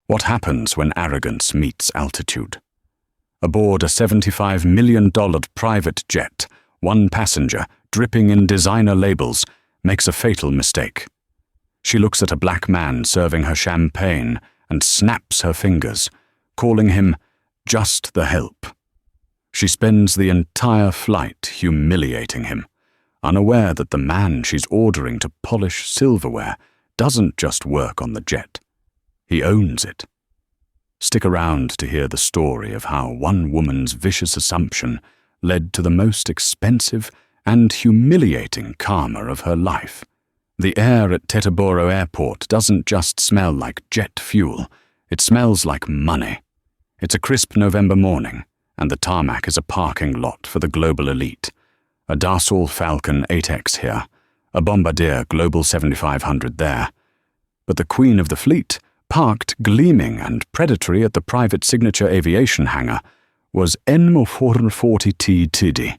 What happens when arrogance meets altitude? Aboard a $75 million private jet, one passenger, dripping in designer labels, makes a fatal mistake. She looks at a black man serving her champagne and snaps her fingers, calling him just the help. She spends the entire flight humiliating him, unaware that the man she's ordering to polish silverware doesn't just work on the jet. He owns it. Stick around to hear the story of how one woman's vicious assumption led to the most expensive and humiliating karma of her life. The air at Teterboro Airport doesn't just smell like jet fuel, it smells like money. It's a crisp November morning, and the tarmac is a parking lot for the global elite. A Dassault Falcon 8X here, a Bombardier Global 7500 there. But the queen of the fleet, parked gleaming and predatory at the private signature aviation hangar, was N440T Tiddy.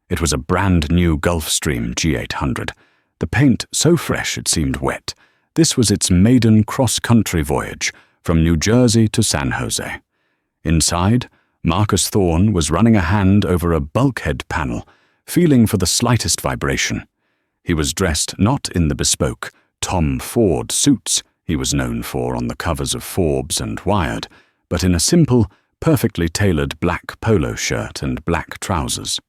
It was a brand new Gulfstream G800, the paint so fresh it seemed wet. This was its maiden cross-country voyage from New Jersey to San Jose. Inside, Marcus Thorne was running a hand over a bulkhead panel, feeling for the slightest vibration. He was dressed not in the bespoke Tom Ford suits he was known for on the covers of Forbes and Wired, but in a simple, perfectly tailored black polo shirt and black trousers.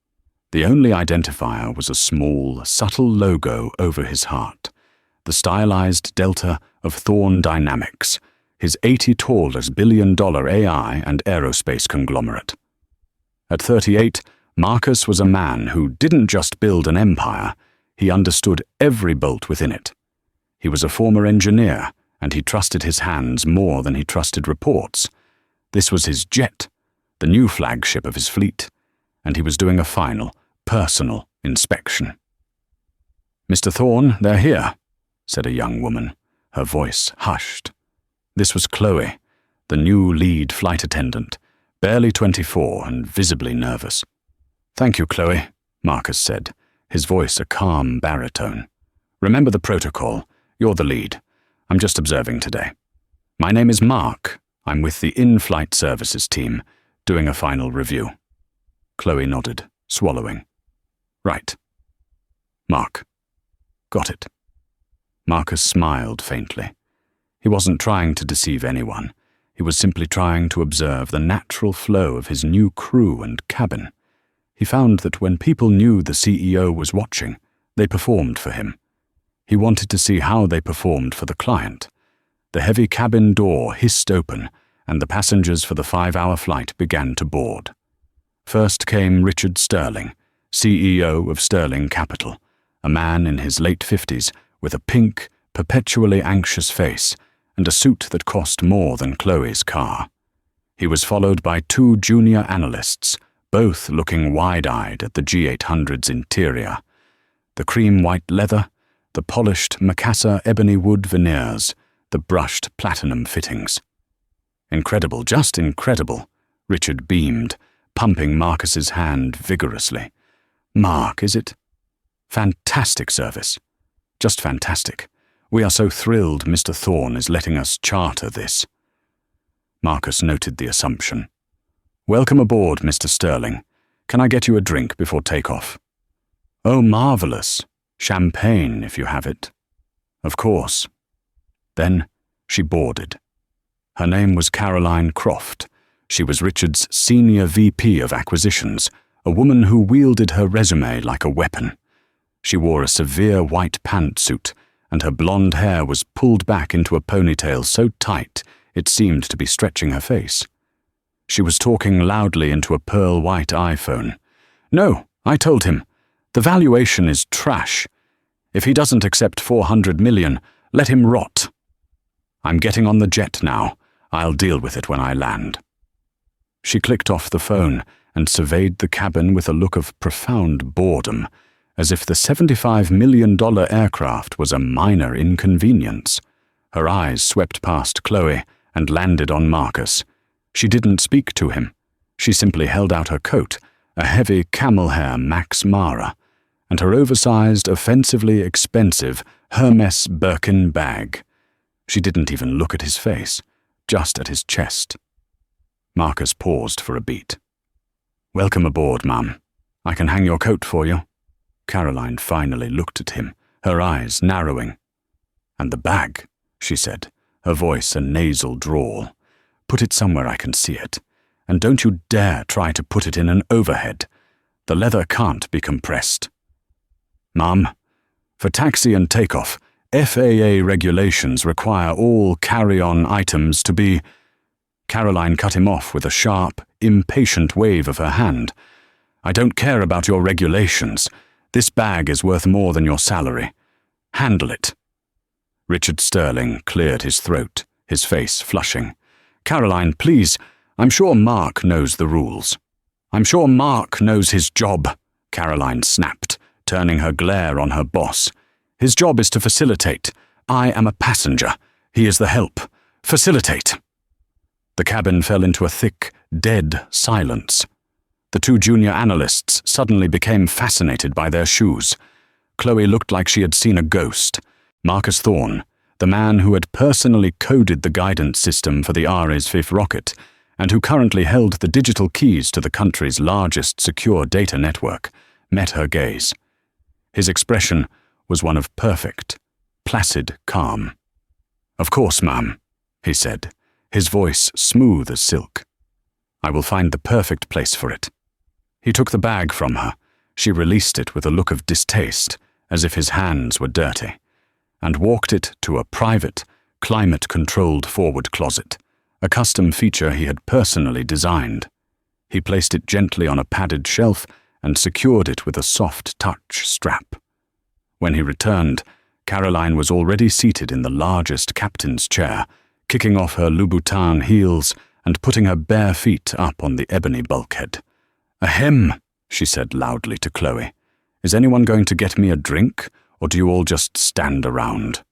The only identifier was a small, subtle logo over his heart, the stylized delta of Thorne Dynamics, his $80 billion AI and aerospace conglomerate. At 38, Marcus was a man who didn't just build an empire, he understood every bolt within it. He was a former engineer, and he trusted his hands more than he trusted reports. This was his jet, the new flagship of his fleet, and he was doing a final, personal inspection. "Mr. Thorne, they're here," said a young woman, her voice hushed. This was Chloe, the new lead flight attendant, barely 24 and visibly nervous. "Thank you, Chloe," Marcus said, his voice a calm baritone. "Remember the protocol. You're the lead. I'm just observing today. My name is Mark. I'm with the in-flight services team, doing a final review." Chloe nodded, swallowing. "Right. Mark. Got it." Marcus smiled faintly. He wasn't trying to deceive anyone. He was simply trying to observe the natural flow of his new crew and cabin. He found that when people knew the CEO was watching, they performed for him. He wanted to see how they performed for the client. The heavy cabin door hissed open, and the passengers for the 5-hour flight began to board. First came Richard Sterling, CEO of Sterling Capital, a man in his late 50s with a pink, perpetually anxious face and a suit that cost more than Chloe's car. He was followed by 2 junior analysts, both looking wide-eyed at the G800's interior. The cream-white leather, the polished Macassar ebony wood veneers, the brushed platinum fittings. "Incredible, just incredible," Richard beamed, pumping Marcus's hand vigorously. "Mark, is it? Fantastic service. Just fantastic. We are so thrilled Mr. Thorne is letting us charter this." Marcus noted the assumption. "Welcome aboard, Mr. Sterling. Can I get you a drink before takeoff?" "Oh, marvelous. Champagne, if you have it." "Of course." Then she boarded. Her name was Caroline Croft. She was Richard's senior VP of acquisitions, a woman who wielded her resume like a weapon. She wore a severe white pantsuit, and her blonde hair was pulled back into a ponytail so tight it seemed to be stretching her face. She was talking loudly into a pearl-white iPhone. "No, I told him. The valuation is trash. If he doesn't accept $400 million, let him rot. I'm getting on the jet now. I'll deal with it when I land." She clicked off the phone and surveyed the cabin with a look of profound boredom, as if the $75 million aircraft was a minor inconvenience. Her eyes swept past Chloe and landed on Marcus. She didn't speak to him. She simply held out her coat, a heavy camel hair Max Mara, and her oversized, offensively expensive Hermes Birkin bag. She didn't even look at his face, just at his chest. Marcus paused for a beat. "Welcome aboard, ma'am. I can hang your coat for you." Caroline finally looked at him, her eyes narrowing. "And the bag," she said, her voice a nasal drawl. "Put it somewhere I can see it. And don't you dare try to put it in an overhead. The leather can't be compressed." "Ma'am, for taxi and takeoff, FAA regulations require all carry-on items to be—" Caroline cut him off with a sharp, impatient wave of her hand. "I don't care about your regulations. This bag is worth more than your salary. Handle it." Richard Sterling cleared his throat, his face flushing. "Caroline, please, I'm sure Mark knows the rules." "I'm sure Mark knows his job," Caroline snapped, turning her glare on her boss. "His job is to facilitate. I am a passenger. He is the help. Facilitate." The cabin fell into a thick, dead silence. The two junior analysts suddenly became fascinated by their shoes. Chloe looked like she had seen a ghost. Marcus Thorne, the man who had personally coded the guidance system for the Ares 5 rocket, and who currently held the digital keys to the country's largest secure data network, met her gaze. His expression was one of perfect, placid calm. "Of course, ma'am," he said, his voice smooth as silk. "I will find the perfect place for it." He took the bag from her. She released it with a look of distaste, as if his hands were dirty, and walked it to a private, climate-controlled forward closet, a custom feature he had personally designed. He placed it gently on a padded shelf and secured it with a soft touch strap. When he returned, Caroline was already seated in the largest captain's chair, kicking off her Louboutin heels and putting her bare feet up on the ebony bulkhead. "Ahem," she said loudly to Chloe. "Is anyone going to get me a drink, or do you all just stand around?"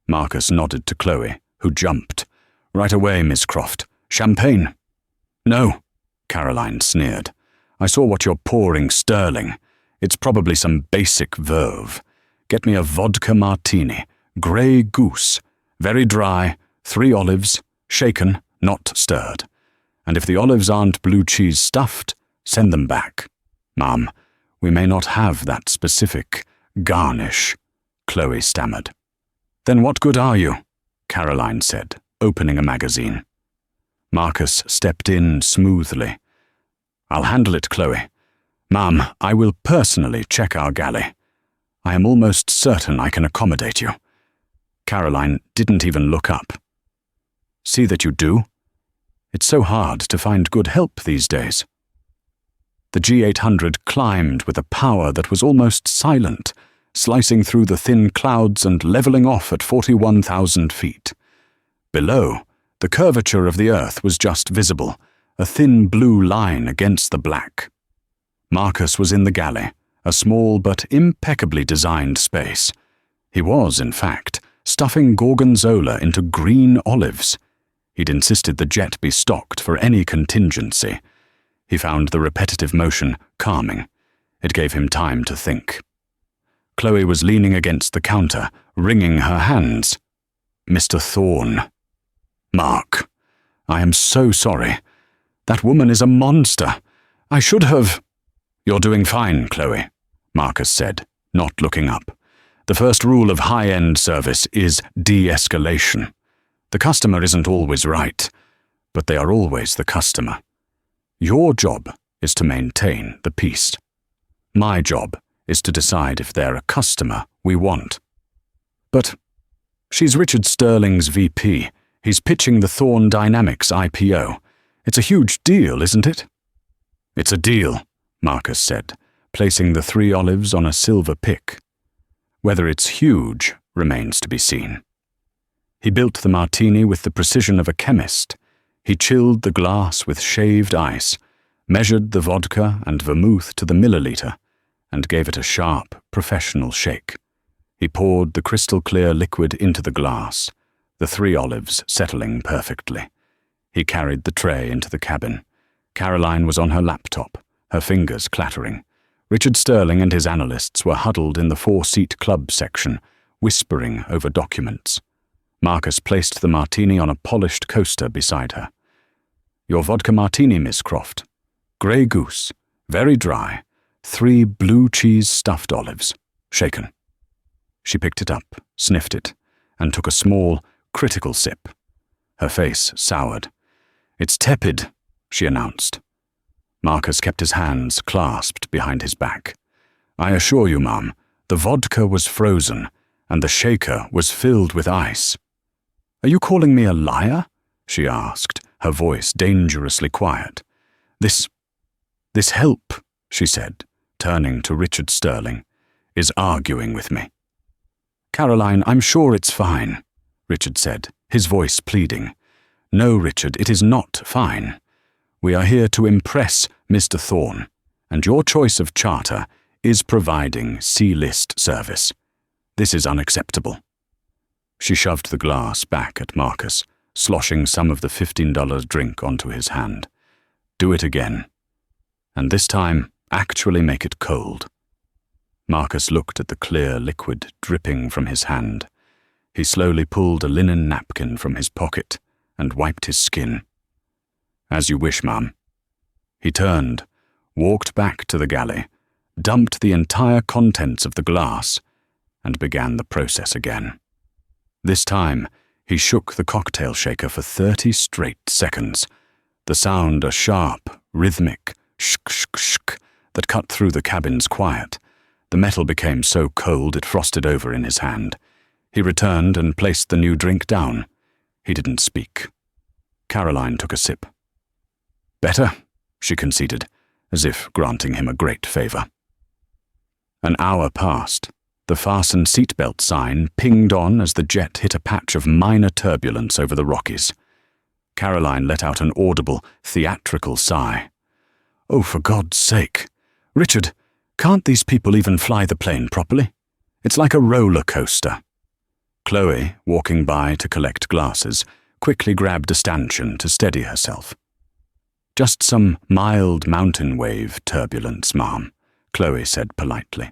Marcus nodded to Chloe, who jumped. "Right away, Miss Croft. Champagne?" "No," Caroline sneered. "I saw what you're pouring, Sterling. It's probably some basic verve. Get me a vodka martini, Grey Goose, very dry, 3 olives, shaken, not stirred. And if the olives aren't blue cheese stuffed, send them back. Ma'am, we may not have that specific garnish," Chloe stammered. "Then what good are you?" Caroline said, opening a magazine. Marcus stepped in smoothly. "I'll handle it, Chloe. Ma'am, I will personally check our galley. I am almost certain I can accommodate you." Caroline didn't even look up. "See that you do. It's so hard to find good help these days." The G800 climbed with a power that was almost silent, slicing through the thin clouds and leveling off at 41,000 feet. Below, the curvature of the earth was just visible, a thin blue line against the black. Marcus was in the galley, a small but impeccably designed space. He was, in fact, stuffing gorgonzola into green olives. He'd insisted the jet be stocked for any contingency. He found the repetitive motion calming. It gave him time to think. Chloe was leaning against the counter, wringing her hands. "Mr. Thorne." "Mark, I am so sorry. That woman is a monster. I should have—" "You're doing fine, Chloe," Marcus said, not looking up. "The first rule of high-end service is de-escalation. The customer isn't always right, but they are always the customer. Your job is to maintain the peace. My job is to decide if they're a customer we want." "But she's Richard Sterling's VP. He's pitching the Thorne Dynamics IPO. It's a huge deal, isn't it?" "It's a deal," Marcus said, placing the 3 olives on a silver pick. Whether it's huge remains to be seen. He built the martini with the precision of a chemist. He chilled the glass with shaved ice, measured the vodka and vermouth to the milliliter, and gave it a sharp, professional shake. He poured the crystal-clear liquid into the glass, the 3 olives settling perfectly. He carried the tray into the cabin. Caroline was on her laptop, her fingers clattering. Richard Sterling and his analysts were huddled in the 4-seat club section, whispering over documents. Marcus placed the martini on a polished coaster beside her. "Your vodka martini, Miss Croft. Grey goose, very dry, 3 blue cheese stuffed olives, shaken." She picked it up, sniffed it, and took a small, critical sip. Her face soured. "It's tepid," she announced. Marcus kept his hands clasped behind his back. "I assure you, ma'am, the vodka was frozen, and the shaker was filled with ice." "Are you calling me a liar?" she asked, her voice dangerously quiet. This help," she said, turning to Richard Sterling, "is arguing with me." "Caroline, I'm sure it's fine," Richard said, his voice pleading. "No, Richard, it is not fine. We are here to impress Mr. Thorne, and your choice of charter is providing C-list service. This is unacceptable." She shoved the glass back at Marcus, sloshing some of the $15 drink onto his hand. "Do it again. And this time, actually make it cold." Marcus looked at the clear liquid dripping from his hand. He slowly pulled a linen napkin from his pocket and wiped his skin. "As you wish, ma'am." He turned, walked back to the galley, dumped the entire contents of the glass, and began the process again. This time, he shook the cocktail shaker for 30 straight seconds, the sound a sharp, rhythmic shk shk shk that cut through the cabin's quiet. The metal became so cold it frosted over in his hand. He returned and placed the new drink down. He didn't speak. Caroline took a sip. "Better," she conceded, as if granting him a great favor. An hour passed. The fasten seatbelt sign pinged on as the jet hit a patch of minor turbulence over the Rockies. Caroline let out an audible, theatrical sigh. "Oh, for God's sake. Richard, can't these people even fly the plane properly? It's like a roller coaster." Chloe, walking by to collect glasses, quickly grabbed a stanchion to steady herself. "Just some mild mountain wave turbulence, ma'am," Chloe said politely.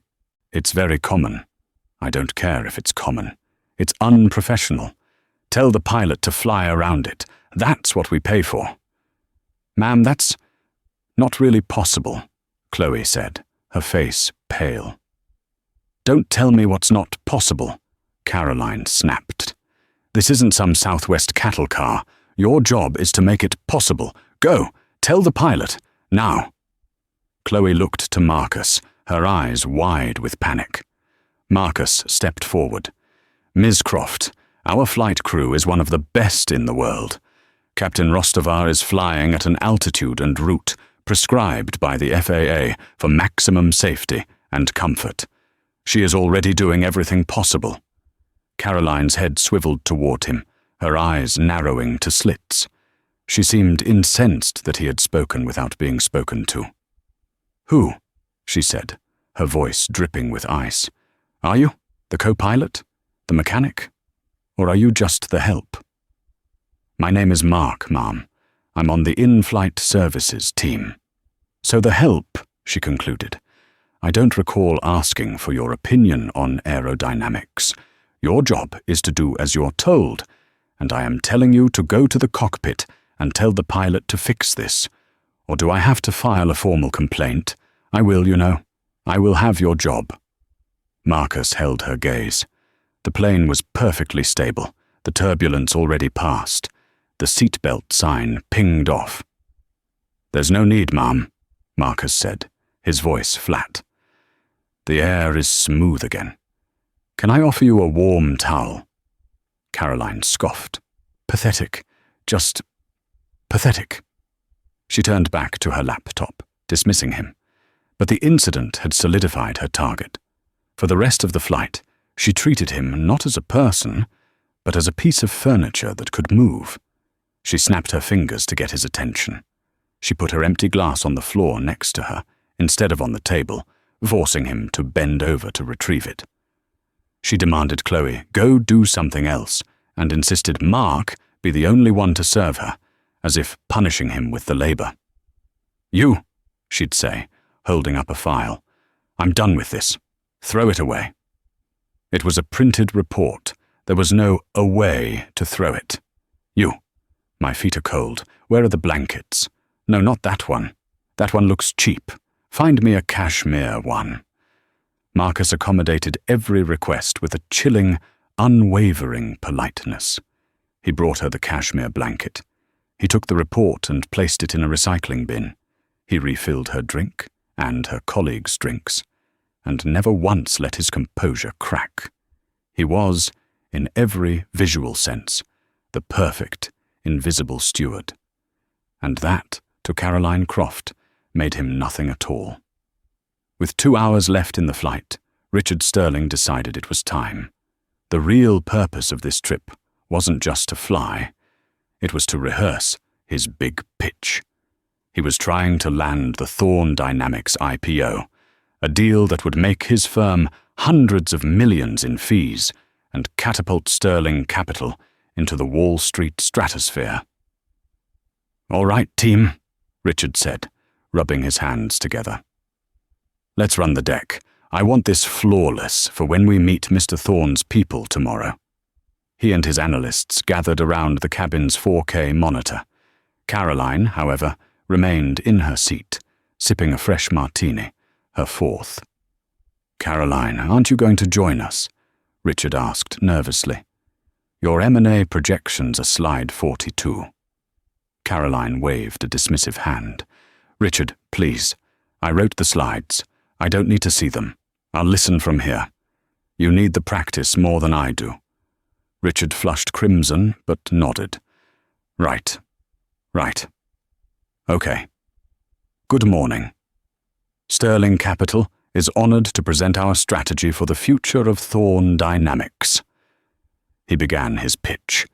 "It's very common. I don't care if it's common. It's unprofessional. Tell the pilot to fly around it. That's what we pay for." "Ma'am, that's not really possible," Chloe said, her face pale. "Don't tell me what's not possible," Caroline snapped. "This isn't some Southwest cattle car. Your job is to make it possible. Go, tell the pilot, now." Chloe looked to Marcus, her eyes wide with panic. Marcus stepped forward. "Ms. Croft, our flight crew is one of the best in the world. Captain Rostovar is flying at an altitude and route prescribed by the FAA for maximum safety and comfort. She is already doing everything possible." Caroline's head swiveled toward him, her eyes narrowing to slits. She seemed incensed that he had spoken without being spoken to. "Who?" she said, her voice dripping with ice. "Are you the co-pilot, the mechanic, or are you just the help?" "My name is Mark, ma'am. I'm on the in-flight services team." "So the help," she concluded. "I don't recall asking for your opinion on aerodynamics. Your job is to do as you're told, and I am telling you to go to the cockpit and tell the pilot to fix this. Or do I have to file a formal complaint? I will, you know. I will have your job." Marcus held her gaze. The plane was perfectly stable, the turbulence already past. The seatbelt sign pinged off. "There's no need, ma'am," Marcus said, his voice flat. "The air is smooth again. Can I offer you a warm towel?" Caroline scoffed. "Pathetic. Just pathetic." She turned back to her laptop, dismissing him. But the incident had solidified her target. For the rest of the flight, she treated him not as a person, but as a piece of furniture that could move. She snapped her fingers to get his attention. She put her empty glass on the floor next to her, instead of on the table, forcing him to bend over to retrieve it. She demanded Chloe go do something else, and insisted Mark be the only one to serve her, as if punishing him with the labor. "You," she'd say, holding up a file. "I'm done with this. Throw it away." It was a printed report, There was no away to throw it. You. My feet are cold. Where are the blankets? No, not that one. That one looks cheap. Find me a cashmere one. Marcus accommodated every request with a chilling, unwavering politeness. He brought her the cashmere blanket. He took the report and placed it in a recycling bin. He refilled her drink and her colleagues' drinks, and never once let his composure crack. He was, in every visual sense, the perfect, invisible steward. And that, to Caroline Croft, made him nothing at all. With 2 hours left in the flight, Richard Sterling decided it was time. The real purpose of this trip wasn't just to fly. It was to rehearse his big pitch. He was trying to land the Thorne Dynamics IPO, a deal that would make his firm hundreds of millions in fees and catapult Sterling capital into the Wall Street stratosphere. "All right, team," Richard said, rubbing his hands together. "Let's run the deck. I want this flawless for when we meet Mr. Thorne's people tomorrow." He and his analysts gathered around the cabin's 4K monitor. Caroline, however, remained in her seat, sipping a fresh martini, her fourth. "Caroline, aren't you going to join us?" Richard asked nervously. "Your M&A projections are slide 42. Caroline waved a dismissive hand. "Richard, please. I wrote the slides. I don't need to see them. I'll listen from here. You need the practice more than I do." Richard flushed crimson, but nodded. Right. Okay. Good morning. Sterling Capital is honored to present our strategy for the future of Thorne Dynamics." He began his pitch.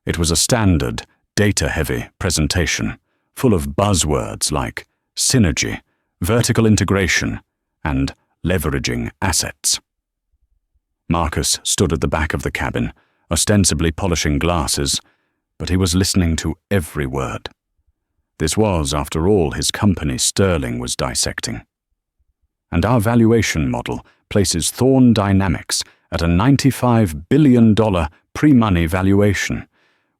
It was a standard, data-heavy presentation, full of buzzwords like synergy, vertical integration, and leveraging assets. Marcus stood at the back of the cabin, ostensibly polishing glasses, but he was listening to every word. This was, after all, his company Sterling was dissecting. "And our valuation model places Thorne Dynamics at a $95 billion pre-money valuation,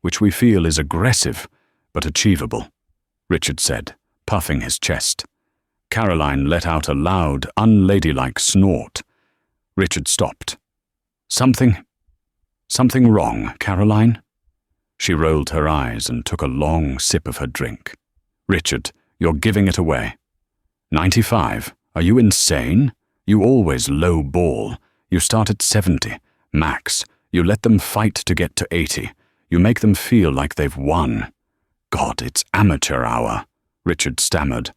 which we feel is aggressive but achievable," Richard said, puffing his chest. Caroline let out a loud, unladylike snort. Richard stopped. Something wrong, Caroline?" She rolled her eyes and took a long sip of her drink. "Richard, you're giving it away." 95? Are you insane? You always low ball. You start at 70. Max. You let them fight to get to 80. You make them feel like they've won. God, it's amateur hour, Richard stammered.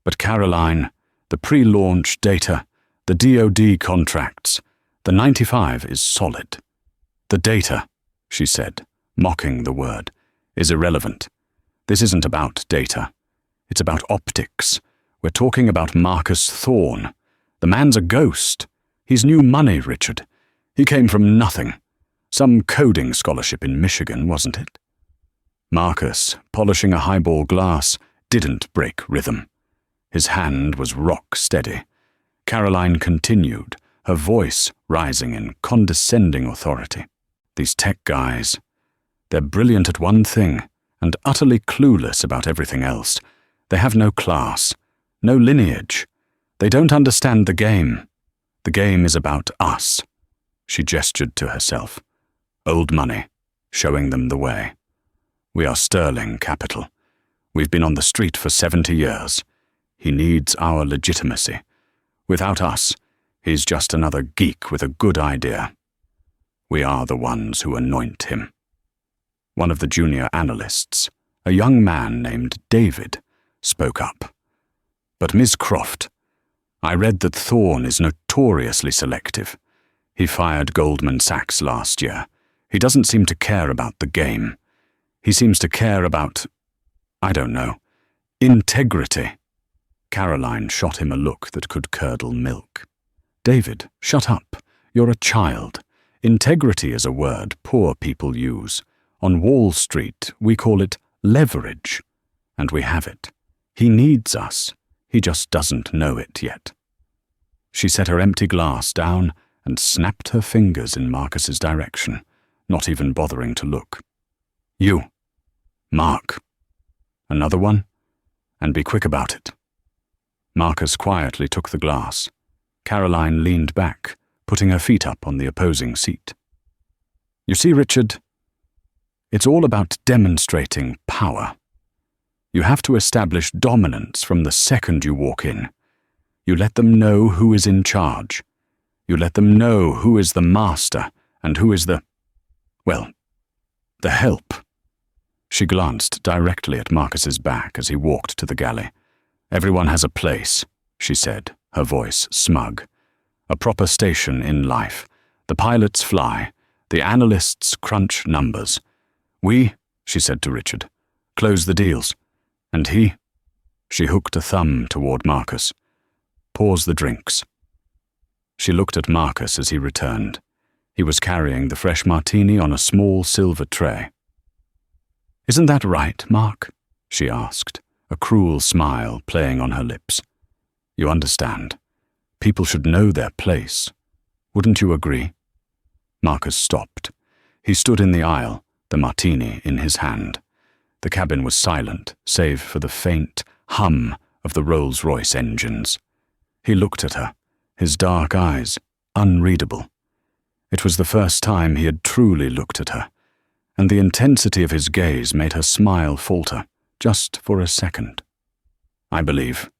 "But Caroline, the pre-launch data, the DoD contracts, the 95 is solid." "The data," she said, mocking the word, "is irrelevant. This isn't about data. It's about optics. We're talking about Marcus Thorne. The man's a ghost. He's new money, Richard. He came from nothing. Some coding scholarship in Michigan, wasn't it?" Marcus, polishing a highball glass, didn't break rhythm. His hand was rock steady. Caroline continued, her voice rising in condescending authority. "These tech guys, they're brilliant at one thing and utterly clueless about everything else. They have no class, no lineage. They don't understand the game. The game is about us." She gestured to herself. "Old money, showing them the way. We are Sterling Capital. We've been on the street for 70 years. He needs our legitimacy. Without us, he's just another geek with a good idea. We are the ones who anoint him." One of the junior analysts, a young man named David, spoke up. "But Ms. Croft, I read that Thorne is notoriously selective. He fired Goldman Sachs last year. He doesn't seem to care about the game. He seems to care about, I don't know, integrity." Caroline shot him a look that could curdle milk. "David, shut up. You're a child. Integrity is a word poor people use. On Wall Street, we call it leverage. And we have it. He needs us. He just doesn't know it yet." She set her empty glass down and snapped her fingers in Marcus's direction. not even bothering to look. "You. Mark. Another one? And be quick about it." Marcus quietly took the glass. Caroline leaned back, putting her feet up on the opposing seat. "You see, Richard, it's all about demonstrating power. You have to establish dominance from the second you walk in. You let them know who is in charge. You let them know who is the master and who is the help." She glanced directly at Marcus's back as he walked to the galley. "Everyone has a place," she said, her voice smug. "A proper station in life. The pilots fly. The analysts crunch numbers. We," she said to Richard, "close the deals. And he," she hooked a thumb toward Marcus, "pours the drinks." She looked at Marcus as he returned. He was carrying the fresh martini on a small silver tray. "Isn't that right, Mark?" she asked, a cruel smile playing on her lips. "You understand. People should know their place. Wouldn't you agree?" Marcus stopped. He stood in the aisle, the martini in his hand. The cabin was silent, save for the faint hum of the Rolls-Royce engines. He looked at her, his dark eyes unreadable. It was the first time he had truly looked at her, and the intensity of his gaze made her smile falter, just for a second. "I believe,"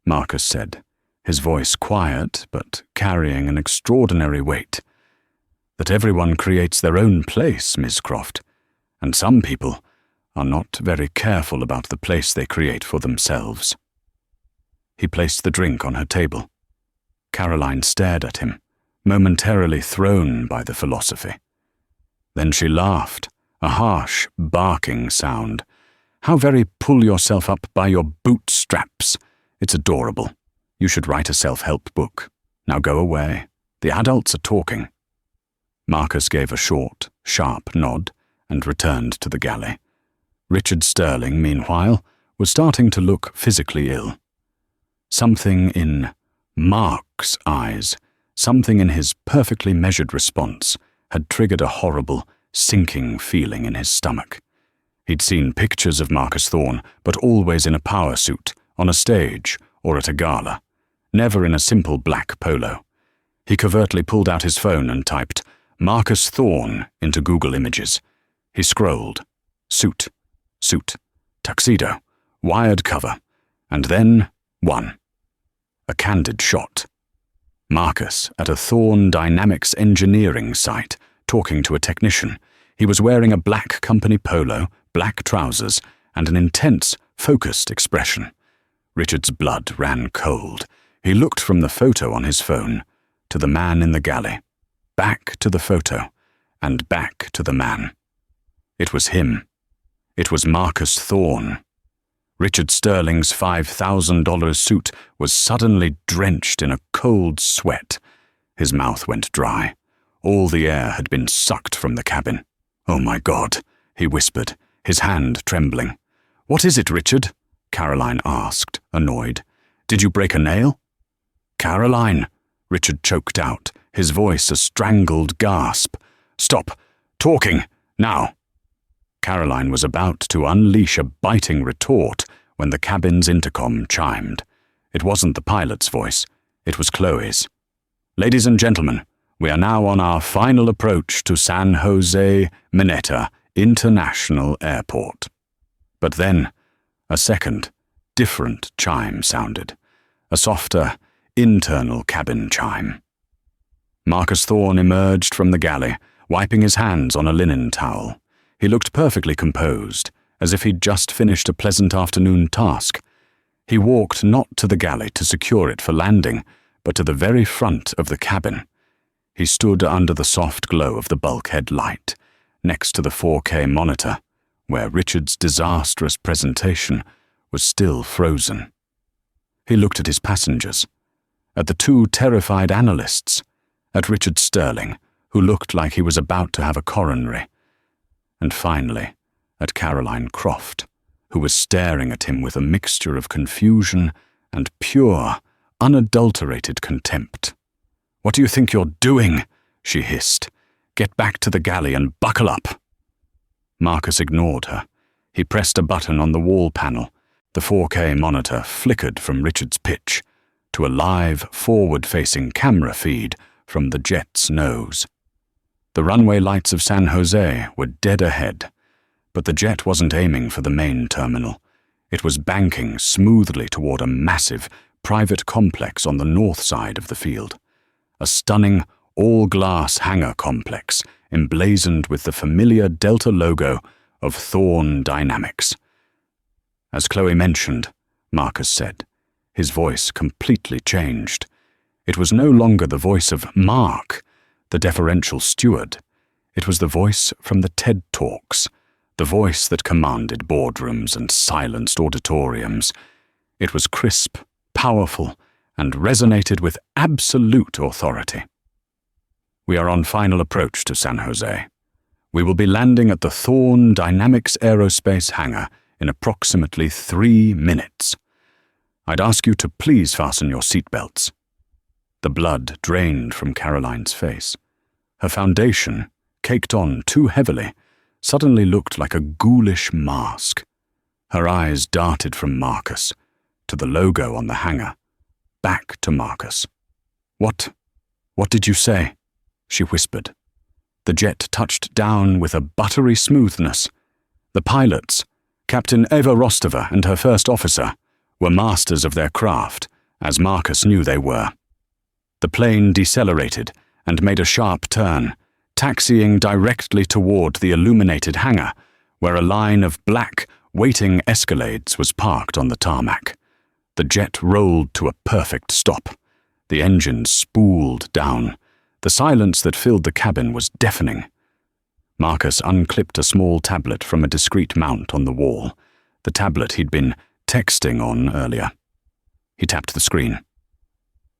Marcus said, his voice quiet but carrying an extraordinary weight, "that everyone creates their own place, Miss Croft, and some people are not very careful about the place they create for themselves." He placed the drink on her table. Caroline stared at him, momentarily thrown by the philosophy. Then she laughed, a harsh, barking sound. "How very pull yourself up by your bootstraps. It's adorable. You should write a self-help book. Now go away. The adults are talking." Marcus gave a short, sharp nod and returned to the galley. Richard Sterling, meanwhile, was starting to look physically ill. Something in Mark's eyes, something in his perfectly measured response, had triggered a horrible, sinking feeling in his stomach. He'd seen pictures of Marcus Thorne, but always in a power suit, on a stage or at a gala, never in a simple black polo. He covertly pulled out his phone and typed Marcus Thorne into Google Images. He scrolled. Suit, tuxedo, wired cover, and then one. A candid shot. Marcus at a Thorne Dynamics engineering site, talking to a technician. He was wearing a black company polo, black trousers, and an intense, focused expression. Richard's blood ran cold. He looked from the photo on his phone to the man in the galley, back to the photo, and back to the man. It was him. It was Marcus Thorne. Richard Sterling's $5,000 suit was suddenly drenched in a cold sweat. His mouth went dry. All the air had been sucked from the cabin. "Oh my God," he whispered, his hand trembling. "What is it, Richard?" Caroline asked, annoyed. "Did you break a nail?" "Caroline," Richard choked out, his voice a strangled gasp. "Stop talking, now." Caroline was about to unleash a biting retort when the cabin's intercom chimed. It wasn't the pilot's voice, it was Chloe's. "Ladies and gentlemen, we are now on our final approach to San Jose Mineta International Airport." But then, a second, different chime sounded. A softer, internal cabin chime. Marcus Thorne emerged from the galley, wiping his hands on a linen towel. He looked perfectly composed, as if he'd just finished a pleasant afternoon task. He walked not to the galley to secure it for landing, but to the very front of the cabin. He stood under the soft glow of the bulkhead light, next to the 4K monitor, where Richard's disastrous presentation was still frozen. He looked at his passengers, at the two terrified analysts, at Richard Sterling, who looked like he was about to have a coronary, and finally at Caroline Croft, who was staring at him with a mixture of confusion and pure, unadulterated contempt. "What do you think you're doing?" she hissed. Get back to the galley and buckle up." Marcus ignored her. He pressed a button on the wall panel. The 4K monitor flickered from Richard's pitch to a live, forward-facing camera feed from the jet's nose. The runway lights of San Jose were dead ahead, but the jet wasn't aiming for the main terminal. It was banking smoothly toward a massive, private complex on the north side of the field. A stunning, all-glass hangar complex emblazoned with the familiar Delta logo of Thorne Dynamics. "As Chloe mentioned," Marcus said, his voice completely changed. It was no longer the voice of Mark, the deferential steward. It was the voice from the TED Talks, the voice that commanded boardrooms and silenced auditoriums. It was crisp, powerful, and resonated with absolute authority. "We are on final approach to San Jose. We will be landing at the Thorne Dynamics Aerospace hangar in approximately 3 minutes. I'd ask you to please fasten your seatbelts." The blood drained from Caroline's face. Her foundation, caked on too heavily, suddenly looked like a ghoulish mask. Her eyes darted from Marcus to the logo on the hangar, back to Marcus. What did you say?" she whispered. The jet touched down with a buttery smoothness. The pilots, Captain Eva Rostova and her first officer, were masters of their craft, as Marcus knew they were. The plane decelerated and made a sharp turn, taxiing directly toward the illuminated hangar, where a line of black, waiting Escalades was parked on the tarmac. The jet rolled to a perfect stop. The engines spooled down. The silence that filled the cabin was deafening. Marcus unclipped a small tablet from a discreet mount on the wall, the tablet he'd been texting on earlier. He tapped the screen.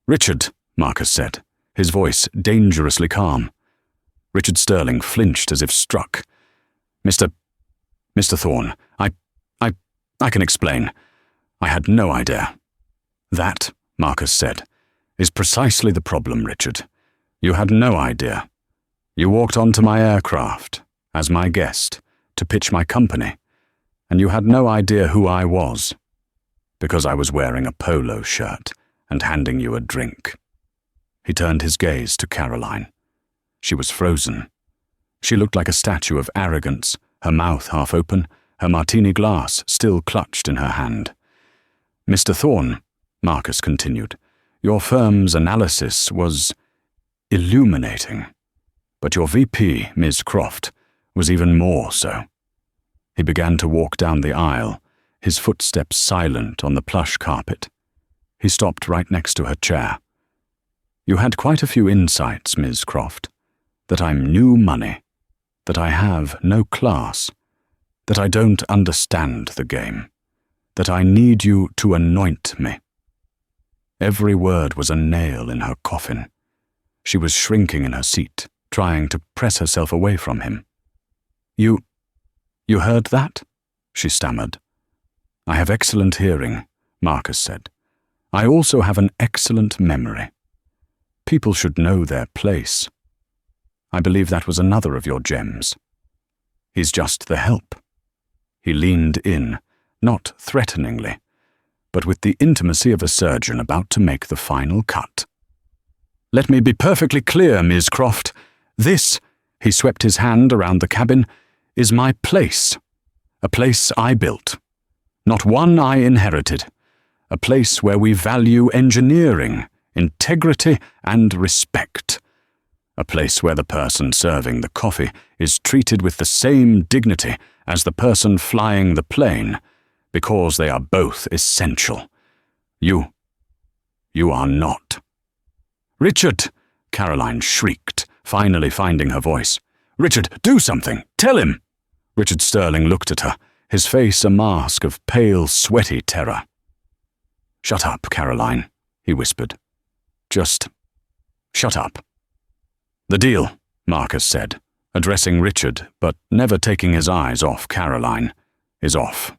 "Richard," Marcus said, his voice dangerously calm. Richard Sterling flinched as if struck. Mr. Thorne, I can explain. I had no idea." "That," Marcus said, "is precisely the problem, Richard. You had no idea. You walked onto my aircraft, as my guest, to pitch my company, and you had no idea who I was, because I was wearing a polo shirt and handing you a drink." He turned his gaze to Caroline. She was frozen. She looked like a statue of arrogance, her mouth half open, her martini glass still clutched in her hand. "Mr. Thorne," Marcus continued, "your firm's analysis was illuminating, but your VP, Ms. Croft, was even more so." He began to walk down the aisle, his footsteps silent on the plush carpet. He stopped right next to her chair. "You had quite a few insights, Ms. Croft, that I'm new money, that I have no class, that I don't understand the game, that I need you to anoint me." Every word was a nail in her coffin. She was shrinking in her seat, trying to press herself away from him. You heard that?" she stammered. "I have excellent hearing," Marcus said. "I also have an excellent memory. People should know their place. I believe that was another of your gems. He's just the help." He leaned in, not threateningly, but with the intimacy of a surgeon about to make the final cut. "Let me be perfectly clear, Ms. Croft. This," he swept his hand around the cabin, "is my place. A place I built. Not one I inherited. A place where we value engineering, integrity, and respect. A place where the person serving the coffee is treated with the same dignity as the person flying the plane, because they are both essential. You are not." "Richard!" Caroline shrieked, finally finding her voice. "Richard, do something! Tell him!" Richard Sterling looked at her, his face a mask of pale, sweaty terror. "Shut up, Caroline," he whispered. "Just shut up." "The deal," Marcus said, addressing Richard, but never taking his eyes off Caroline, "is off.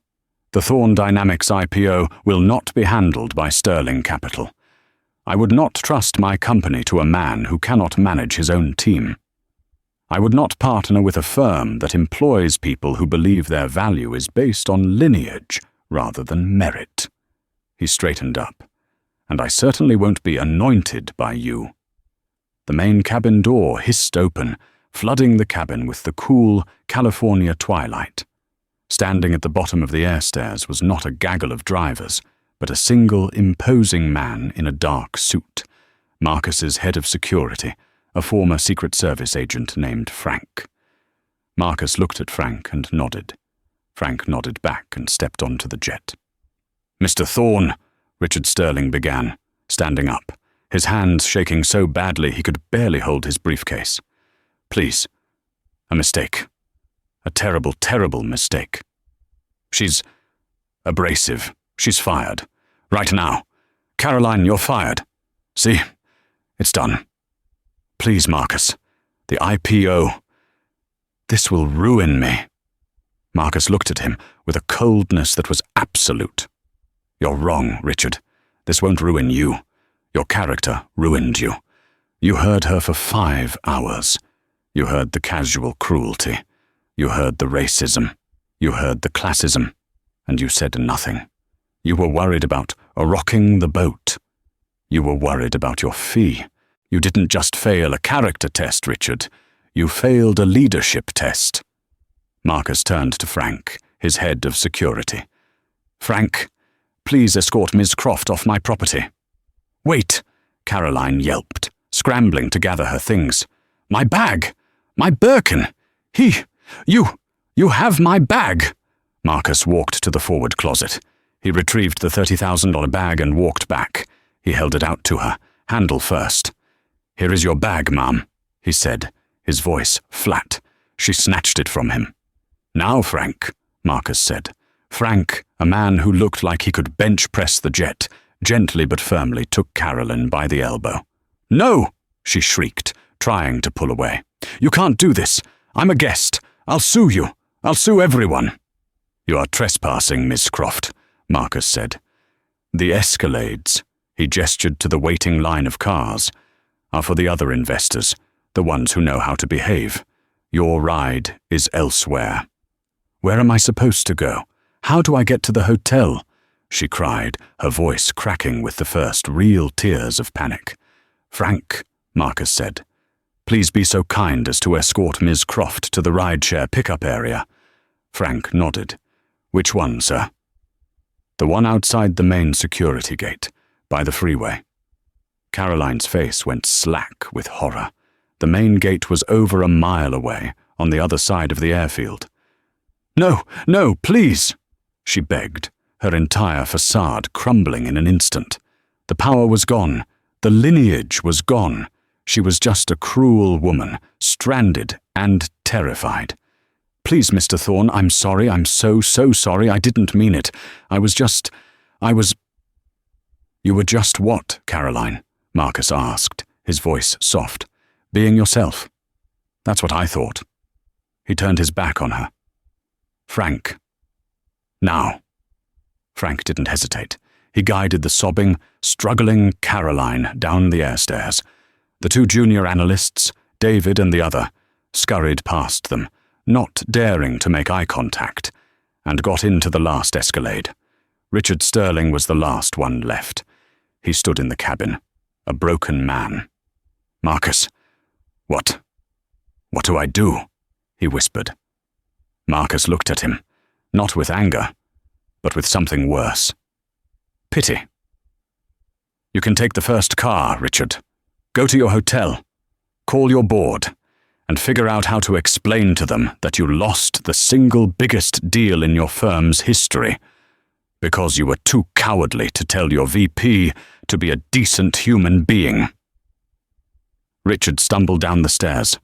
The Thorne Dynamics IPO will not be handled by Sterling Capital. I would not trust my company to a man who cannot manage his own team." I would not partner with a firm that employs people who believe their value is based on lineage rather than merit. He straightened up. And I certainly won't be anointed by you. The main cabin door hissed open, flooding the cabin with the cool California twilight. Standing at the bottom of the air stairs was not a gaggle of drivers, but a single imposing man in a dark suit, Marcus's head of security, a former Secret Service agent named Frank. Marcus looked at Frank and nodded. Frank nodded back and stepped onto the jet. "Mr. Thorne," Richard Sterling began, standing up, his hands shaking so badly he could barely hold his briefcase. "Please, a mistake. A terrible, terrible mistake. She's abrasive. She's fired. Right now. Caroline, you're fired. See? It's done. Please, Marcus. The IPO. This will ruin me." Marcus looked at him with a coldness that was absolute. "You're wrong, Richard. This won't ruin you. Your character ruined you. You heard her for 5 hours. You heard the casual cruelty. You heard the racism. You heard the classism. And you said nothing. You were worried about rocking the boat. You were worried about your fee. You didn't just fail a character test, Richard. You failed a leadership test." Marcus turned to Frank, his head of security. "Frank, please escort Ms. Croft off my property." "Wait," Caroline yelped, scrambling to gather her things. "My bag! My Birkin! You have my bag!" Marcus walked to the forward closet. He retrieved the $30,000 bag and walked back. He held it out to her, handle first. "Here is your bag, ma'am," he said, his voice flat. She snatched it from him. "Now, Frank," Marcus said. Frank, a man who looked like he could bench press the jet, gently but firmly took Caroline by the elbow. "No!" she shrieked, trying to pull away. "You can't do this. I'm a guest. I'll sue you. I'll sue everyone." "You are trespassing, Miss Croft," Marcus said. "The Escalades," he gestured to the waiting line of cars, "are for the other investors, the ones who know how to behave. Your ride is elsewhere." "Where am I supposed to go? How do I get to the hotel?" she cried, her voice cracking with the first real tears of panic. "Frank," Marcus said, "please be so kind as to escort Ms. Croft to the rideshare pickup area." Frank nodded. "Which one, sir?" "The one outside the main security gate, by the freeway." Caroline's face went slack with horror. The main gate was over a mile away, on the other side of the airfield. "No, no, please!" she begged, her entire facade crumbling in an instant. The power was gone. The lineage was gone. She was just a cruel woman, stranded and terrified. "Please, Mr. Thorne, I'm sorry. I'm so sorry. I didn't mean it. I was... "You were just what, Caroline?" Marcus asked, his voice soft. "Being yourself." "That's what I thought." He turned his back on her. "Frank. Now." Frank didn't hesitate. He guided the sobbing, struggling Caroline down the airstairs. The 2 junior analysts, David and the other, scurried past them, not daring to make eye contact, and got into the last Escalade. Richard Sterling was the last one left. He stood in the cabin, a broken man. "Marcus, what do I do?" he whispered. Marcus looked at him, not with anger, but with something worse. Pity. "You can take the first car, Richard. Go to your hotel, call your board, and figure out how to explain to them that you lost the single biggest deal in your firm's history because you were too cowardly to tell your VP to be a decent human being." Richard stumbled down the stairs.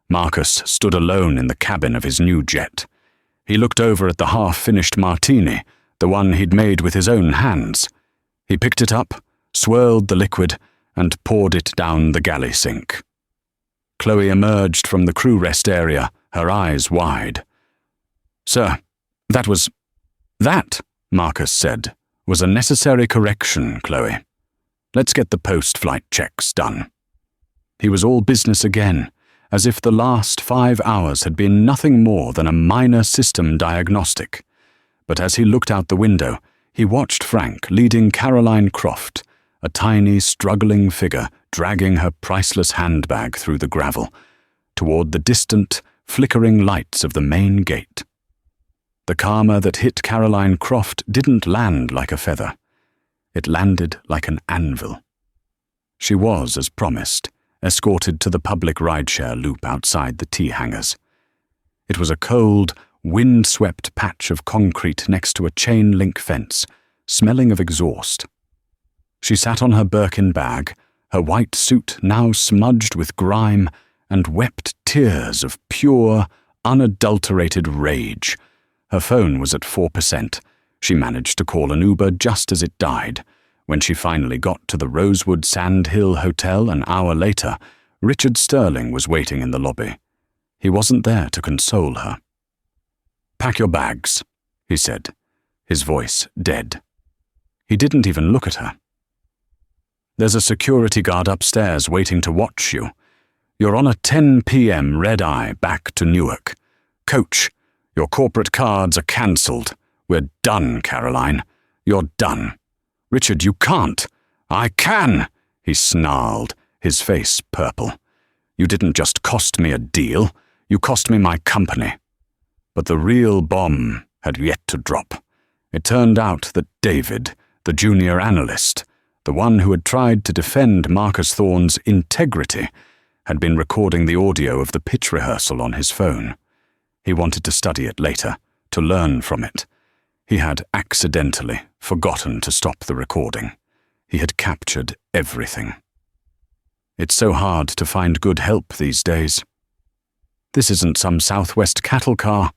Marcus stood alone in the cabin of his new jet. He looked over at the half-finished martini, the one he'd made with his own hands. He picked it up, swirled the liquid, and poured it down the galley sink. Chloe emerged from the crew rest area, her eyes wide. "Sir, that," Marcus said, "was a necessary correction, Chloe. Let's get the post-flight checks done." He was all business again, as if the last 5 hours had been nothing more than a minor system diagnostic. But as he looked out the window, he watched Frank leading Caroline Croft, a tiny, struggling figure dragging her priceless handbag through the gravel, toward the distant, flickering lights of the main gate. The karma that hit Caroline Croft didn't land like a feather. It landed like an anvil. She was, as promised, escorted to the public rideshare loop outside the T-hangars. It was a cold, wind-swept patch of concrete next to a chain-link fence, smelling of exhaust. She sat on her Birkin bag, her white suit now smudged with grime, and wept tears of pure, unadulterated rage. Her phone was at 4%. She managed to call an Uber just as it died. When she finally got to the Rosewood Sand Hill Hotel an hour later, Richard Sterling was waiting in the lobby. He wasn't there to console her. "Pack your bags," he said, his voice dead. He didn't even look at her. "There's a security guard upstairs waiting to watch you. You're on a 10 p.m. red-eye back to Newark. Coach, your corporate cards are cancelled. We're done, Caroline. You're done." "Richard, you can't." "I can," he snarled, his face purple. "You didn't just cost me a deal, you cost me my company." But the real bomb had yet to drop. It turned out that David, the junior analyst, the one who had tried to defend Marcus Thorne's integrity, had been recording the audio of the pitch rehearsal on his phone. He wanted to study it later, to learn from it. He had accidentally forgotten to stop the recording. He had captured everything. It's so hard to find good help these days. This isn't some Southwest cattle car.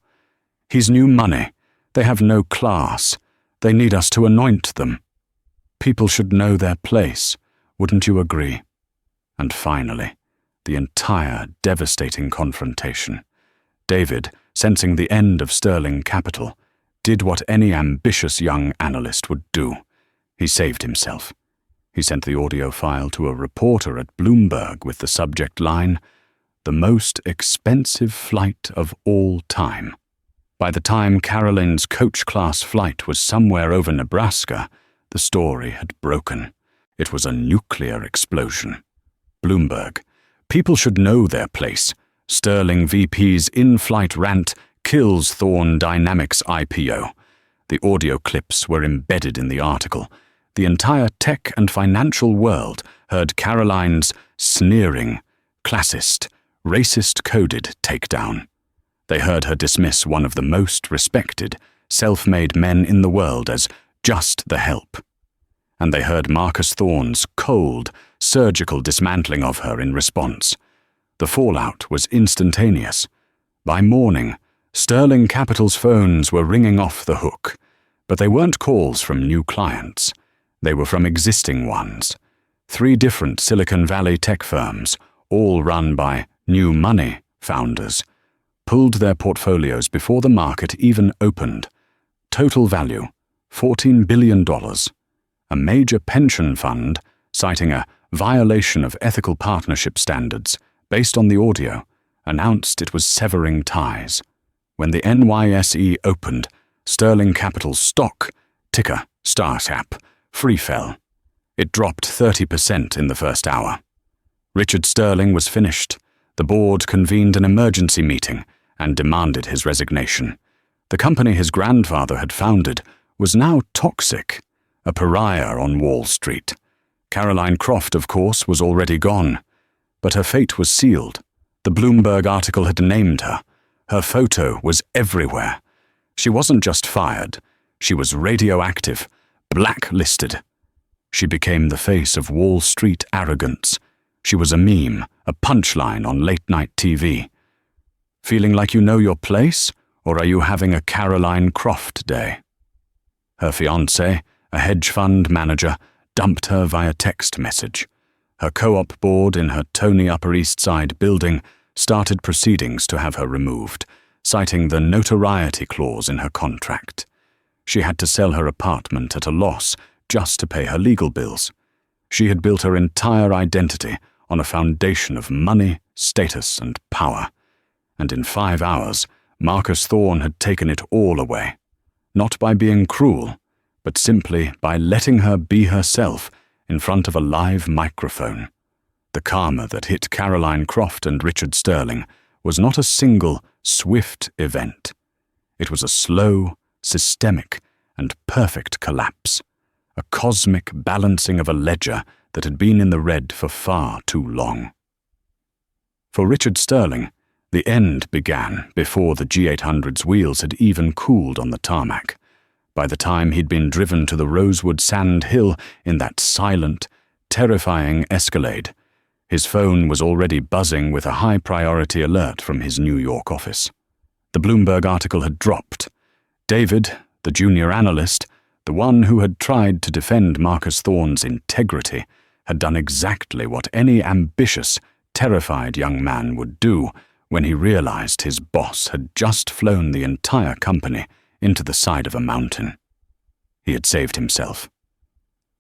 He's new money. They have no class. They need us to anoint them. People should know their place, wouldn't you agree? And finally, the entire devastating confrontation. David, sensing the end of Sterling Capital, did what any ambitious young analyst would do. He saved himself. He sent the audio file to a reporter at Bloomberg with the subject line, "The most expensive flight of all time." By the time Caroline's coach-class flight was somewhere over Nebraska, the story had broken. It was a nuclear explosion. Bloomberg. People should know their place. Sterling VP's in-flight rant kills Thorne Dynamics IPO. The audio clips were embedded in the article. The entire tech and financial world heard Caroline's sneering, classist, racist-coded takedown. They heard her dismiss one of the most respected, self-made men in the world as just the help. And they heard Marcus Thorne's cold, surgical dismantling of her in response. The fallout was instantaneous. By morning, Sterling Capital's phones were ringing off the hook, but they weren't calls from new clients. They were from existing ones. 3 different Silicon Valley tech firms, all run by new money founders, pulled their portfolios before the market even opened. Total value, $14 billion. A major pension fund, citing a violation of ethical partnership standards based on the audio, announced it was severing ties. When the NYSE opened, Sterling Capital's stock, ticker StarSap, free fell. It dropped 30% in the first hour. Richard Sterling was finished. The board convened an emergency meeting and demanded his resignation. The company his grandfather had founded was now toxic, a pariah on Wall Street. Caroline Croft, of course, was already gone, but her fate was sealed. The Bloomberg article had named her. Her photo was everywhere. She wasn't just fired. She was radioactive, blacklisted. She became the face of Wall Street arrogance. She was a meme, a punchline on late-night TV. Feeling like you know your place, or are you having a Caroline Croft day? Her fiancé, a hedge fund manager, dumped her via text message. Her co-op board in her Tony Upper East Side building started proceedings to have her removed, citing the notoriety clause in her contract. She had to sell her apartment at a loss just to pay her legal bills. She had built her entire identity on a foundation of money, status, and power. And in 5 hours, Marcus Thorne had taken it all away. Not by being cruel, but simply by letting her be herself in front of a live microphone. The karma that hit Caroline Croft and Richard Sterling was not a single, swift event. It was a slow, systemic, and perfect collapse, a cosmic balancing of a ledger that had been in the red for far too long. For Richard Sterling, the end began before the G800's wheels had even cooled on the tarmac. By the time he'd been driven to the Rosewood Sand Hill in that silent, terrifying Escalade, his phone was already buzzing with a high-priority alert from his New York office. The Bloomberg article had dropped. David, the junior analyst, the one who had tried to defend Marcus Thorne's integrity, had done exactly what any ambitious, terrified young man would do when he realized his boss had just flown the entire company into the side of a mountain. He had saved himself.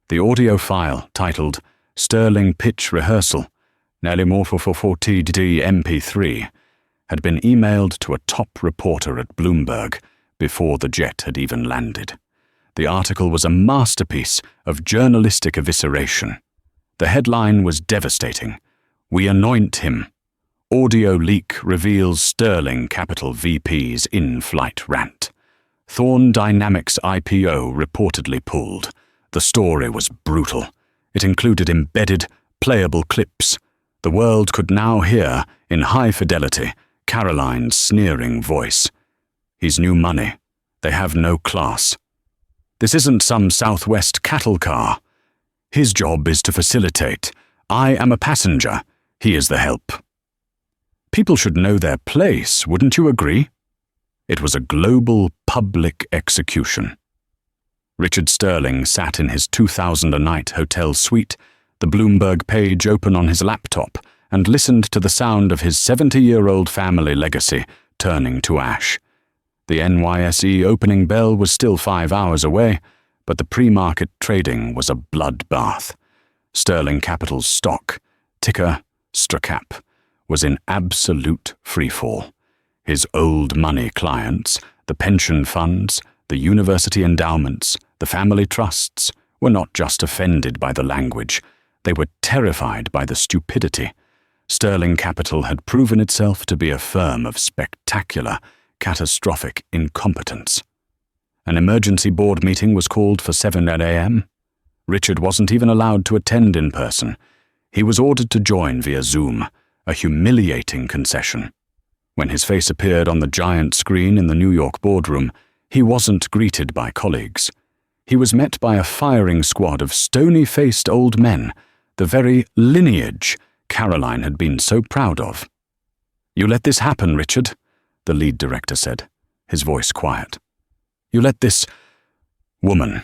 The audio file, titled Sterling Pitch Rehearsal, nearly more for 40D MP3, had been emailed to a top reporter at Bloomberg before the jet had even landed. The article was a masterpiece of journalistic evisceration. The headline was devastating. "We anoint him. Audio leak reveals Sterling Capital VP's in-flight rant. Thorne Dynamics IPO reportedly pulled." The story was brutal. It included embedded, playable clips. The world could now hear, in high fidelity, Caroline's sneering voice. "He's new money. They have no class. This isn't some Southwest cattle car. His job is to facilitate. I am a passenger. He is the help." People should know their place, wouldn't you agree? It was a global public execution. Richard Sterling sat in his 2,000 a night hotel suite, the Bloomberg page open on his laptop, and listened to the sound of his 70-year-old family legacy turning to ash. The NYSE opening bell was still 5 hours away, but the pre-market trading was a bloodbath. Sterling Capital's stock, ticker STRACAP, was in absolute freefall. His old money clients, the pension funds, the university endowments, the family trusts, were not just offended by the language, they were terrified by the stupidity. Sterling Capital had proven itself to be a firm of spectacular, catastrophic incompetence. An emergency board meeting was called for 7 a.m. Richard wasn't even allowed to attend in person. He was ordered to join via Zoom, a humiliating concession. When his face appeared on the giant screen in the New York boardroom, he wasn't greeted by colleagues. He was met by a firing squad of stony-faced old men, the very lineage Caroline had been so proud of. "You let this happen, Richard," the lead director said, his voice quiet. "You let this woman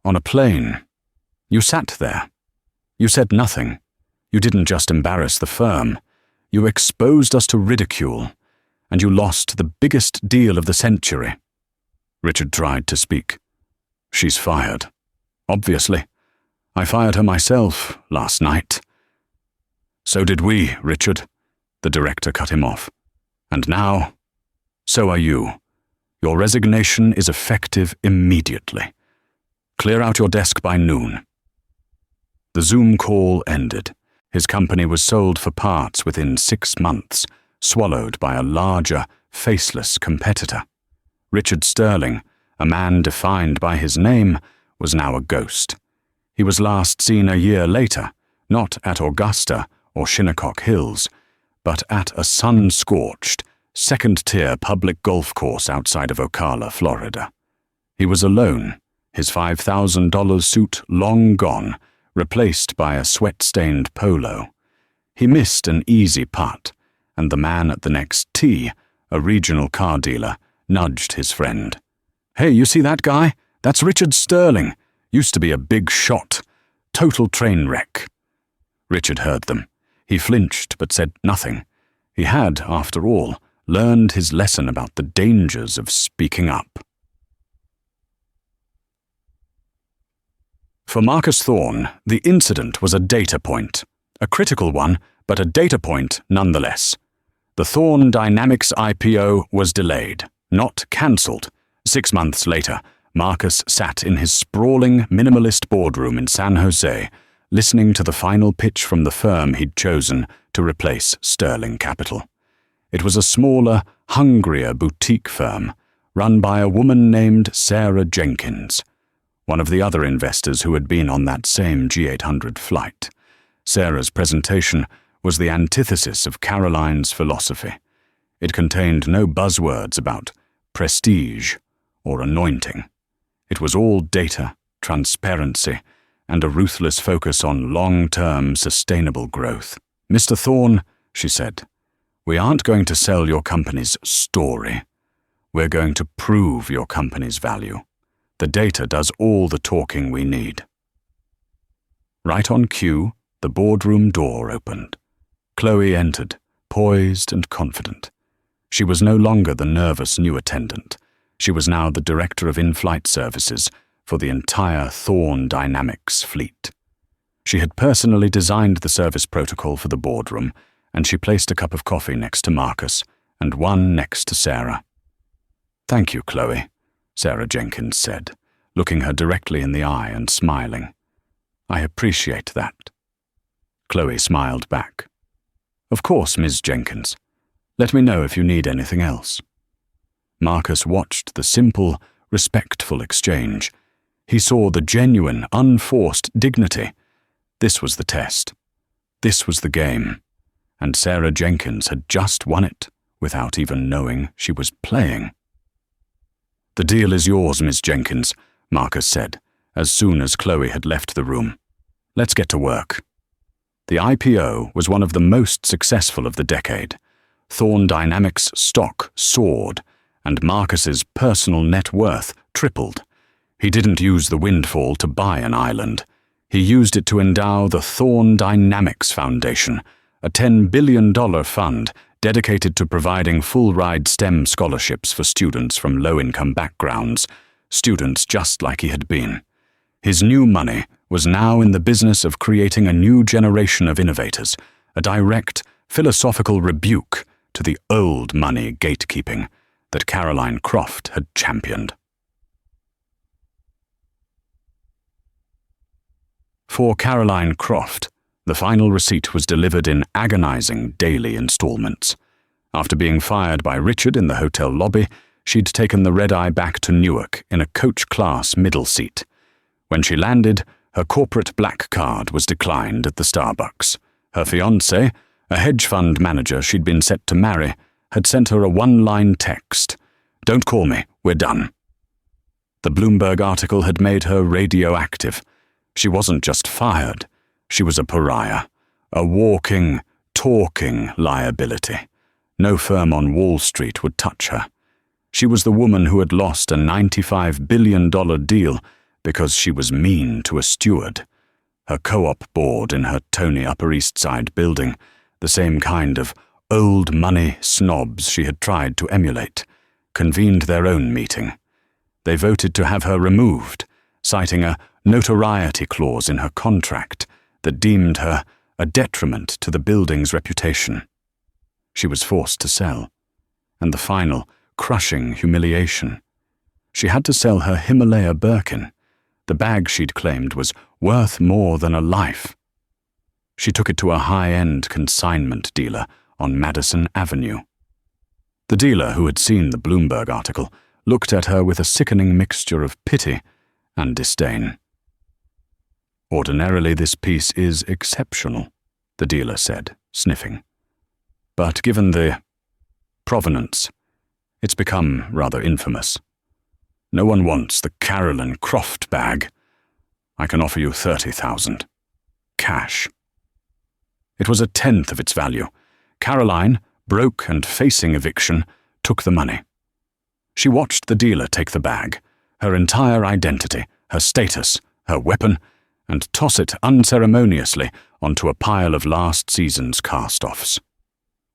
on a plane. You sat there. You said nothing. You didn't just embarrass the firm. You exposed us to ridicule, and you lost the biggest deal of the century." Richard tried to speak. "She's fired. Obviously. I fired her myself last night." "So did we, Richard," the director cut him off. "And now, so are you. Your resignation is effective immediately. Clear out your desk by noon." The Zoom call ended. His company was sold for parts within 6 months, swallowed by a larger, faceless competitor. Richard Sterling, a man defined by his name, was now a ghost. He was last seen a year later, not at Augusta or Shinnecock Hills, but at a sun-scorched, second-tier public golf course outside of Ocala, Florida. He was alone, his $5,000 suit long gone, replaced by a sweat-stained polo. He missed an easy putt, and the man at the next tee, a regional car dealer, nudged his friend. "Hey, you see that guy? That's Richard Sterling. Used to be a big shot. Total train wreck." Richard heard them. He flinched but said nothing. He had, after all, learned his lesson about the dangers of speaking up. For Marcus Thorne, the incident was a data point, A critical one, but a data point nonetheless. The Thorne Dynamics IPO was delayed, not cancelled. 6 months later, Marcus sat in his sprawling, minimalist boardroom in San Jose, listening to the final pitch from the firm he'd chosen to replace Sterling Capital. It was a smaller, hungrier boutique firm, run by a woman named Sarah Jenkins, one of the other investors who had been on that same G800 flight. Sarah's presentation was the antithesis of Caroline's philosophy. It contained no buzzwords about prestige or anointing. It was all data, transparency, and a ruthless focus on long-term sustainable growth. "Mr. Thorne," she said, "we aren't going to sell your company's story. We're going to prove your company's value. The data does all the talking we need." Right on cue, the boardroom door opened. Chloe entered, poised and confident. She was no longer the nervous new attendant. She was now the director of in-flight services for the entire Thorne Dynamics fleet. She had personally designed the service protocol for the boardroom, and she placed a cup of coffee next to Marcus and one next to Sarah. "Thank you, Chloe," Sarah Jenkins said, looking her directly in the eye and smiling. "I appreciate that." Chloe smiled back. "Of course, Ms. Jenkins. Let me know if you need anything else." Marcus watched the simple, respectful exchange. He saw the genuine, unforced dignity. This was the test. This was the game. And Sarah Jenkins had just won it, without even knowing she was playing. "The deal is yours, Ms. Jenkins," Marcus said, as soon as Chloe had left the room. "Let's get to work." The IPO was one of the most successful of the decade. Thorne Dynamics' stock soared, and Marcus's personal net worth tripled. He didn't use the windfall to buy an island. He used it to endow the Thorne Dynamics Foundation, a $10 billion fund dedicated to providing full-ride STEM scholarships for students from low-income backgrounds, students just like he had been. His new money was now in the business of creating a new generation of innovators, a direct, philosophical rebuke to the old money gatekeeping that Caroline Croft had championed. For Caroline Croft, the final receipt was delivered in agonizing daily installments. After being fired by Richard in the hotel lobby, she'd taken the red-eye back to Newark in a coach-class middle seat. When she landed, her corporate black card was declined at the Starbucks. Her fiancé, a hedge fund manager she'd been set to marry, had sent her a one-line text: "Don't call me, we're done." The Bloomberg article had made her radioactive. She wasn't just fired, she was a pariah, a walking, talking liability. No firm on Wall Street would touch her. She was the woman who had lost a $95 billion deal because she was mean to a steward. Her co-op board in her Tony Upper East Side building, the same kind of old money snobs she had tried to emulate, convened their own meeting. They voted to have her removed, citing a notoriety clause in her contract that deemed her a detriment to the building's reputation. She was forced to sell, and the final, crushing humiliation. She had to sell her Himalaya Birkin. The bag she'd claimed was worth more than a life. She took it to a high-end consignment dealer on Madison Avenue. The dealer, who had seen the Bloomberg article, looked at her with a sickening mixture of pity and disdain. "Ordinarily this piece is exceptional," the dealer said, sniffing. "But given the provenance, it's become rather infamous. No one wants the Caroline Croft bag. I can offer you $30,000. Cash." It was a tenth of its value. Caroline, broke and facing eviction, took the money. She watched the dealer take the bag, her entire identity, her status, her weapon, and toss it unceremoniously onto a pile of last season's cast-offs.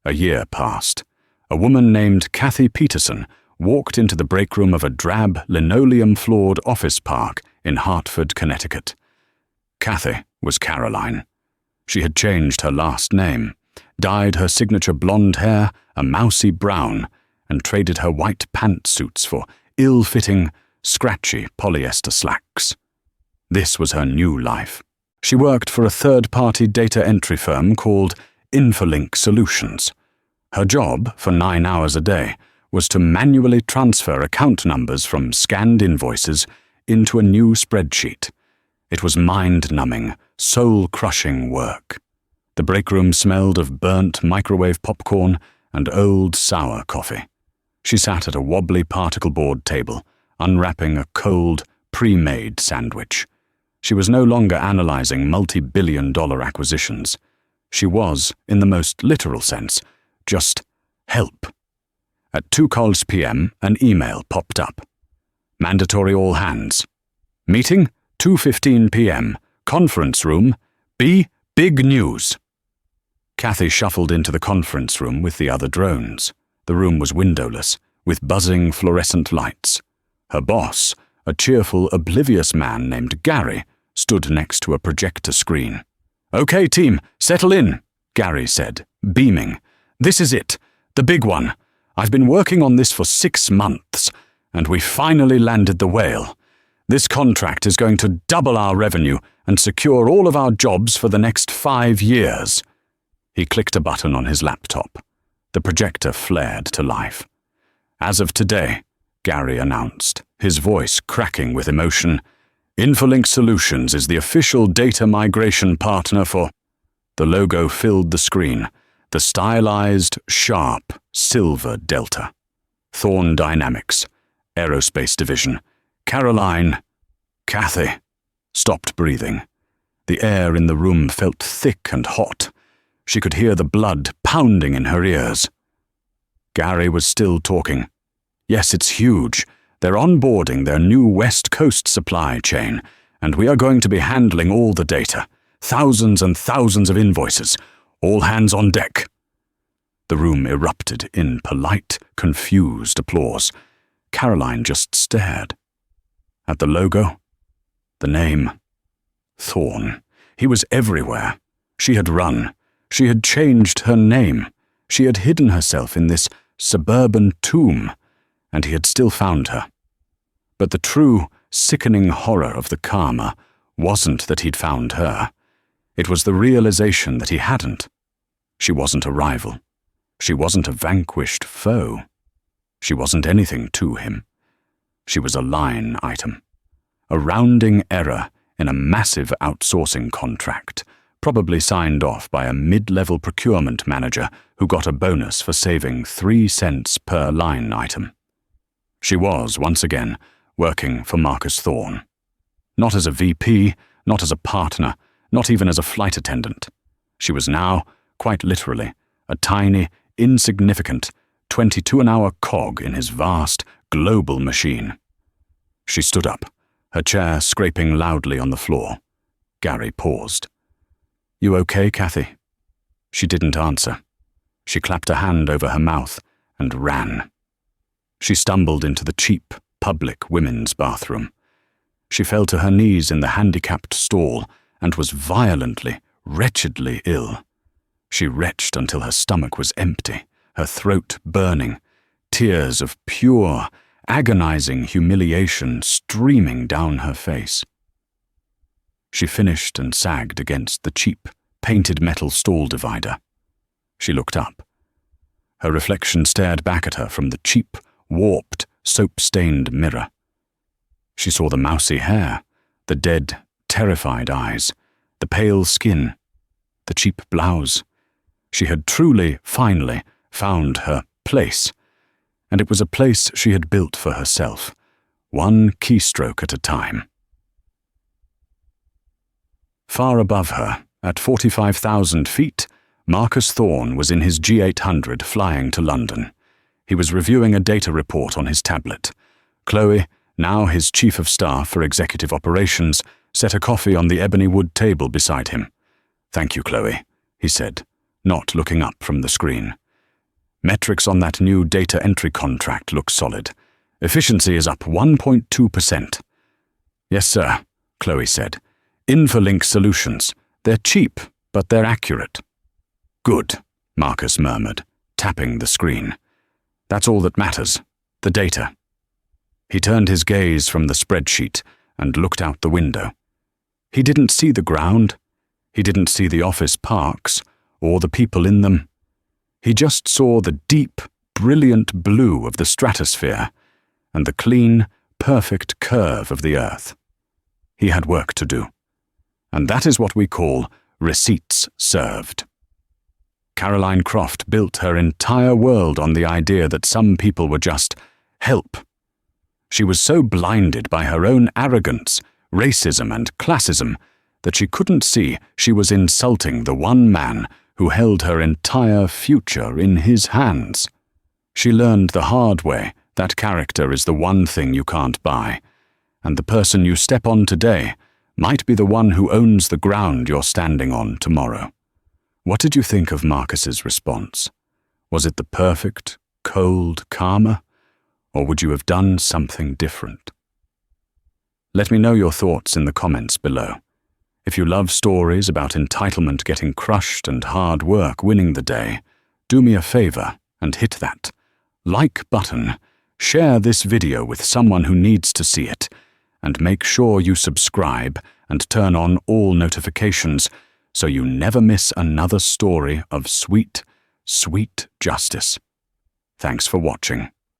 A year passed. A woman named Kathy Peterson walked into the break room of a drab, linoleum-floored office park in Hartford, Connecticut. Kathy was Caroline. She had changed her last name, dyed her signature blonde hair a mousy brown, and traded her white pantsuits for ill-fitting, scratchy polyester slacks. This was her new life. She worked for a third-party data entry firm called Infolink Solutions. Her job, for 9 hours a day, was to manually transfer account numbers from scanned invoices into a new spreadsheet. It was mind-numbing, soul-crushing work. The break room smelled of burnt microwave popcorn and old sour coffee. She sat at a wobbly particle board table, unwrapping a cold, pre-made sandwich. She was no longer analyzing multi-billion-dollar acquisitions. She was, in the most literal sense, just help. At 2:00 p.m., an email popped up. Mandatory all hands. Meeting, 2:15 p.m., conference room, big news. Kathy shuffled into the conference room with the other drones. The room was windowless, with buzzing fluorescent lights. Her boss, a cheerful, oblivious man named Gary, stood next to a projector screen. "Okay, team, settle in," Gary said, beaming. "This is it, the big one. I've been working on this for 6 months, and we finally landed the whale. This contract is going to double our revenue and secure all of our jobs for the next 5 years." He clicked a button on his laptop. The projector flared to life. "As of today," Gary announced, his voice cracking with emotion, "Infolink Solutions is the official data migration partner for—" The logo filled the screen, the stylized, sharp, silver delta. Thorne Dynamics, Aerospace Division. Caroline. Kathy stopped breathing. The air in the room felt thick and hot. She could hear the blood pounding in her ears. Gary was still talking. "Yes, it's huge. They're onboarding their new West Coast supply chain, and we are going to be handling all the data. Thousands and thousands of invoices. All hands on deck." The room erupted in polite, confused applause. Caroline just stared. At the logo, the name, Thorne. He was everywhere. She had run. She had changed her name. She had hidden herself in this suburban tomb, and he had still found her. But the true, sickening horror of the karma wasn't that he'd found her. It was the realization that he hadn't. She wasn't a rival. She wasn't a vanquished foe. She wasn't anything to him. She was a line item. A rounding error in a massive outsourcing contract, probably signed off by a mid-level procurement manager who got a bonus for saving 3 cents per line item. She was, once again, working for Marcus Thorne. Not as a VP, not as a partner, not even as a flight attendant. She was now, quite literally, a tiny, insignificant 22-an-hour cog in his vast, global machine. She stood up, her chair scraping loudly on the floor. Gary paused. "You okay, Kathy?" She didn't answer. She clapped a hand over her mouth and ran. She stumbled into the cheap, public women's bathroom. She fell to her knees in the handicapped stall and was violently, wretchedly ill. She retched until her stomach was empty, her throat burning, tears of pure, agonizing humiliation streaming down her face. She finished and sagged against the cheap, painted metal stall divider. She looked up. Her reflection stared back at her from the cheap, warped, soap-stained mirror. She saw the mousy hair, the dead, terrified eyes, the pale skin, the cheap blouse. She had truly, finally, found her place, and it was a place she had built for herself, one keystroke at a time. Far above her, at 45,000 feet, Marcus Thorne was in his G800 flying to London. He was reviewing a data report on his tablet. Chloe, now his chief of staff for executive operations, set a coffee on the ebony wood table beside him. "Thank you, Chloe," he said, not looking up from the screen. "Metrics on that new data entry contract look solid. Efficiency is up 1.2%. "Yes, sir," Chloe said. "Infolink Solutions. They're cheap, but they're accurate. Good, Marcus murmured, tapping the screen. That's all that matters, the data. He turned his gaze from the spreadsheet and looked out the window. He didn't see the ground. He didn't see the office parks or the people in them. He just saw the deep, brilliant blue of the stratosphere and the clean, perfect curve of the earth. He had work to do. And that is what we call receipts served. Caroline Croft built her entire world on the idea that some people were just help. She was so blinded by her own arrogance, racism, and classism that she couldn't see she was insulting the one man who held her entire future in his hands. She learned the hard way that character is the one thing you can't buy, and the person you step on today might be the one who owns the ground you're standing on tomorrow. What did you think of Marcus's response? Was it the perfect, cold karma, or would you have done something different? Let me know your thoughts in the comments below. If you love stories about entitlement getting crushed and hard work winning the day, do me a favor and hit that like button, share this video with someone who needs to see it, and make sure you subscribe and turn on all notifications so you never miss another story of sweet, sweet justice. Thanks for watching.